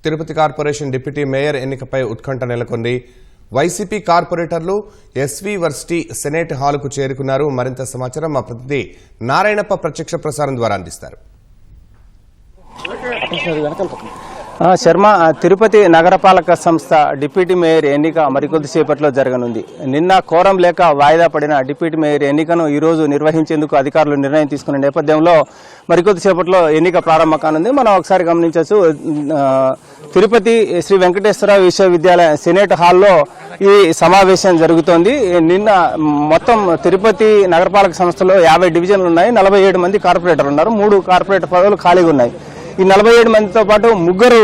Tirupati corporation deputy mayor ఎన్నికపై ఉత్కంఠ నెలకొంది. YCP కార్పొరేటర్లు ఎస్వి వర్సిటీ సెనేట్ హాలుకు చేరుకున్నారు. మరింత సమాచారం మా ప్రతినిధి నారాయణప్ప ప్రత్యక్ష ప్రసారం ద్వారా అందిస్తారు. శర్మ, తిరుపతి నగరపాలక సంస్థ డిప్యూటీ మేయర్ ఎన్నిక మరికొద్దిసేపట్లో జరగనుంది. నిన్న కోరం లేక వాయిదా పడిన డిప్యూటీ మేయర్ ఎన్నికను ఈరోజు నిర్వహించేందుకు అధికారులు నిర్ణయం తీసుకున్న నేపథ్యంలో మరికొద్దిసేపట్లో ఎన్నిక ప్రారంభం కానుంది. మనం ఒకసారి గమనించవచ్చు, తిరుపతి శ్రీ వెంకటేశ్వర విశ్వవిద్యాలయ సెనేట్ హాల్లో ఈ సమావేశం జరుగుతోంది. నిన్న మొత్తం తిరుపతి నగరపాలక సంస్థలో 50 డివిజన్లు ఉన్నాయి. 47 మంది కార్పొరేటర్లు ఉన్నారు. 3 కార్పొరేటర్ పదవులు ఖాళీగా ఉన్నాయి. ఈ 47 మందితో పాటు 3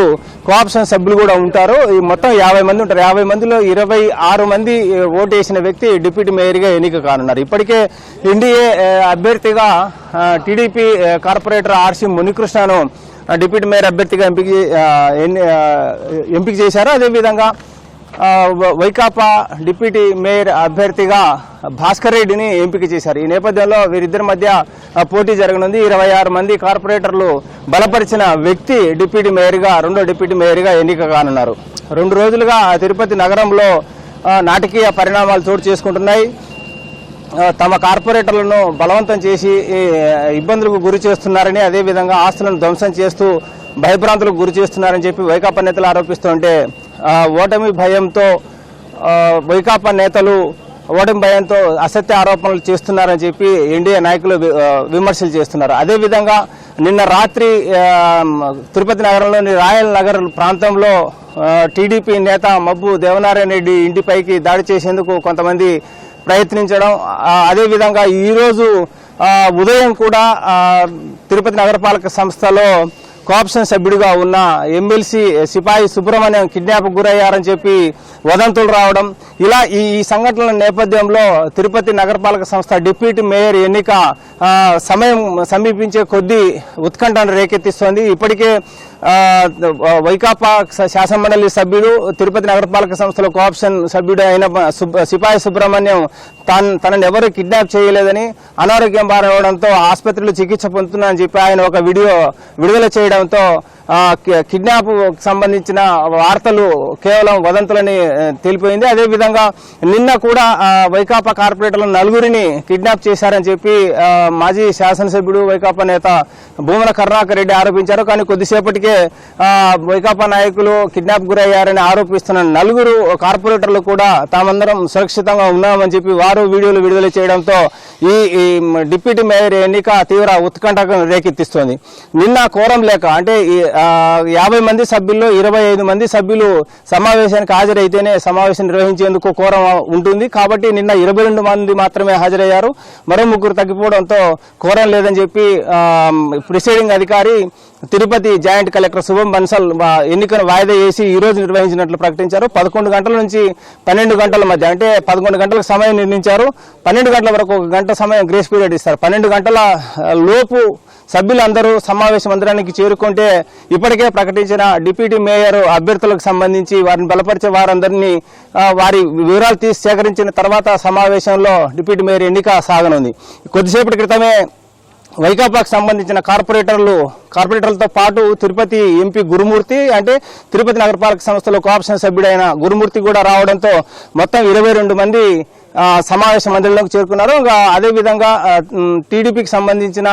కోఆప్షన్ సభ్యులు కూడా ఉంటారు. ఈ మొత్తం 50 మంది ఉంటారు. 50 మందిలో 26 మంది ఓటు వేసిన వ్యక్తి డిప్యూటీ మేయర్గా ఎన్నిక కానున్నారు. ఇప్పటికే ఎన్డీఏ అభ్యర్థిగా టీడీపీ కార్పొరేటర్ ఆర్సి మునికృష్ణను డిప్యూటీ మేయర్ అభ్యర్థిగా ఎంపిక చేశారు. అదేవిధంగా వైకాపా డిప్యూటీ మేయర్ అభ్యర్థిగా భాస్కర్ రెడ్డిని ఎంపిక చేశారు. ఈ నేపథ్యంలో వీరిద్దరి మధ్య పోటీ జరగనుంది. 26 మంది కార్పొరేటర్లు బలపరిచిన వ్యక్తి డిప్యూటీ మేయర్గా, రెండో డిప్యూటీ మేయర్గా ఎన్నిక కానున్నారు. 2 రోజులుగా తిరుపతి నగరంలో నాటకీయ పరిణామాలు చోటు చేసుకుంటున్నాయి. తమ కార్పొరేటర్లను బలవంతం చేసి ఇబ్బందులకు గురి చేస్తున్నారని, అదేవిధంగా ఆస్తులను ధ్వంసం చేస్తూ భయభ్రాంతులకు గురి చేస్తున్నారని చెప్పి వైకాపా నేతలు ఆరోపిస్తుంటే, ఓటమి భయంతో వైకాపా నేతలు ఓటమి భయంతో అసత్య ఆరోపణలు చేస్తున్నారని చెప్పి ఎన్డీఏ నాయకులు విమర్శలు చేస్తున్నారు. అదేవిధంగా నిన్న రాత్రి తిరుపతి నగరంలోని రాయల్ నగర్ ప్రాంతంలో టీడీపీ నేత మబ్బు దేవనారాయణ రెడ్డి ఇంటిపైకి దాడి చేసేందుకు కొంతమంది ప్రయత్నించడం, అదేవిధంగా ఈరోజు ఉదయం కూడా తిరుపతి నగరపాలక సంస్థలో కోఆప్షన్ సభ్యుడిగా ఉన్న ఎమ్మెల్సీ సిపాయి సుబ్రహ్మణ్యం కిడ్నాప్ గురయ్యారని చెప్పి వదంతులు రావడం, ఇలా ఈ సంఘటనల నేపథ్యంలో తిరుపతి నగరపాలక సంస్థ డిప్యూటీ మేయర్ ఎన్నిక సమయం సమీపించే కొద్దీ ఉత్కంఠను రేకెత్తిస్తోంది. ఇప్పటికే వైకాపా శాసనమండలి సభ్యుడు, తిరుపతి నగరపాలక సంస్థలో కోఆప్షన్ సభ్యుడు అయిన సిపాయి సుబ్రహ్మణ్యం తనను ఎవరు కిడ్నాప్ చేయలేదని, అనారోగ్యం బారవడంతో ఆసుపత్రిలో చికిత్స పొందుతున్నారని చెప్పి ఆయన ఒక వీడియో విడుదల చేయడంతో కిడ్నాప్ సంబంధించిన వార్తలు కేవలం వదంతులని తెలిపోయింది. అదేవిధంగా నిన్న కూడా వైకాపా కార్పొరేటర్లు 4గురిని కిడ్నాప్ చేశారని చెప్పి మాజీ శాసనసభ్యుడు వైకాపా నేత భూమన కరుణాకర్ రెడ్డి ఆరోపించారు. కానీ కొద్దిసేపటికే వైకాపా నాయకులు కిడ్నాప్ గురయ్యారని ఆరోపిస్తున్న 4 కార్పొరేటర్లు కూడా తామందరం సురక్షితంగా ఉన్నామని చెప్పి వారు వీడియోలు విడుదల చేయడంతో ఈ డిప్యూటీ మేయర్ ఎన్నిక తీవ్ర ఉత్కంఠకు రేకెత్తిస్తోంది. నిన్న కోరం లేక, అంటే 50 మంది సభ్యుల్లో 25 మంది సభ్యులు సమావేశానికి హాజరైతేనే సమావేశం నిర్వహించేందుకు కోరం ఉంటుంది. కాబట్టి నిన్న 22 మంది మాత్రమే హాజరయ్యారు. మరో 3 తగ్గిపోవడంతో కోరం లేదని చెప్పి ప్రిసైడింగ్ అధికారి తిరుపతి జాయింట్ కలెక్టర్ శుభం బన్సల్ ఎన్నికను వాయిదా వేసి ఈ రోజు నిర్వహించినట్లు ప్రకటించారు. 11 గంటల నుంచి 12 గంటల మధ్య, అంటే 11 గంటలకు సమయం నిర్ణయించారు. 12 గంటల వరకు 1 గంట సమయం గ్రేస్ పీరియడ్ ఇస్తారు. 12 గంటల లోపు సభ్యులందరూ సమావేశ మందిరానికి చేరుకుంటే ఇప్పటికే ప్రకటించిన డిప్యూటీ మేయర్ అభ్యర్థులకు సంబంధించి వారిని బలపరిచే వారందరినీ వారి వివరాలు సేకరించిన తర్వాత సమావేశంలో డిప్యూటీ మేయర్ ఎన్నిక సాగనుంది. కొద్దిసేపటి క్రితమే వైకాపాకు సంబంధించిన కార్పొరేటర్లతో పాటు తిరుపతి ఎంపీ గురుమూర్తి, అంటే తిరుపతి నగరపాలక సంస్థలో కోఆప్షన్ సభ్యుడైన గురుమూర్తి కూడా రావడంతో మొత్తం 22 మంది సమావేశ మందిరంలోకి చేరుకున్నారు. అదేవిధంగా టీడీపీకి సంబంధించిన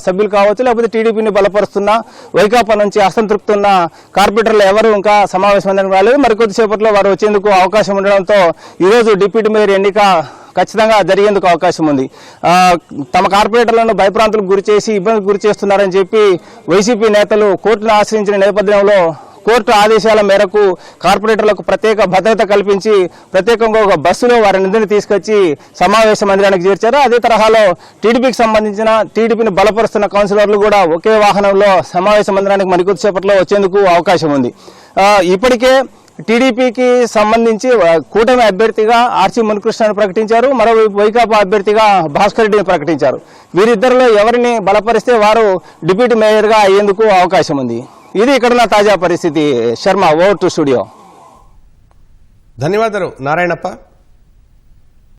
సభ్యులు కావచ్చు, లేకపోతే టీడీపీని బలపరుస్తున్న వైకాపా నుంచి అసంతృప్తి ఉన్న కార్పొరేటర్లు ఎవరు ఇంకా సమావేశ మందిరం రాలేదు. మరికొద్దిసేపట్లో వారు వచ్చేందుకు అవకాశం ఉండడంతో ఈరోజు డిప్యూటీ మేయర్ ఎన్నిక ఖచ్చితంగా జరిగేందుకు అవకాశం ఉంది. తమ కార్పొరేటర్లను భయప్రాంతులకు గురి చేసి ఇబ్బందికి గురి చేస్తున్నారని చెప్పి వైసీపీ నేతలు కోర్టును ఆశ్రయించిన నేపథ్యంలో కోర్టు ఆదేశాల మేరకు కార్పొరేటర్లకు ప్రత్యేక భద్రత కల్పించి ప్రత్యేకంగా ఒక బస్సులో వారిని తీసుకొచ్చి సమావేశ మందిరానికి చేర్చారు. అదే తరహాలో టీడీపీకి సంబంధించిన టీడీపీని బలపరుస్తున్న కౌన్సిలర్లు కూడా ఒకే వాహనంలో సమావేశ మందిరానికి మరికొద్దిసేపట్లో వచ్చేందుకు అవకాశం ఉంది. ఇప్పటికే టీడీపీకి సంబంధించి కూటమి అభ్యర్థిగా ఆర్సి మునికృష్ణను ప్రకటించారు. మరోవైపు వైకాపా అభ్యర్థిగా భాస్కర్ రెడ్డిని ప్రకటించారు. వీరిద్దరిలో ఎవరిని బలపరిస్తే వారు డిప్యూటీ మేయర్గా అయ్యేందుకు అవకాశం ఉంది. ఇది ఇక్కడున్న తాజా పరిస్థితి. Sharma, over to studio. ధన్యవాదాలు నారాయణప్ప.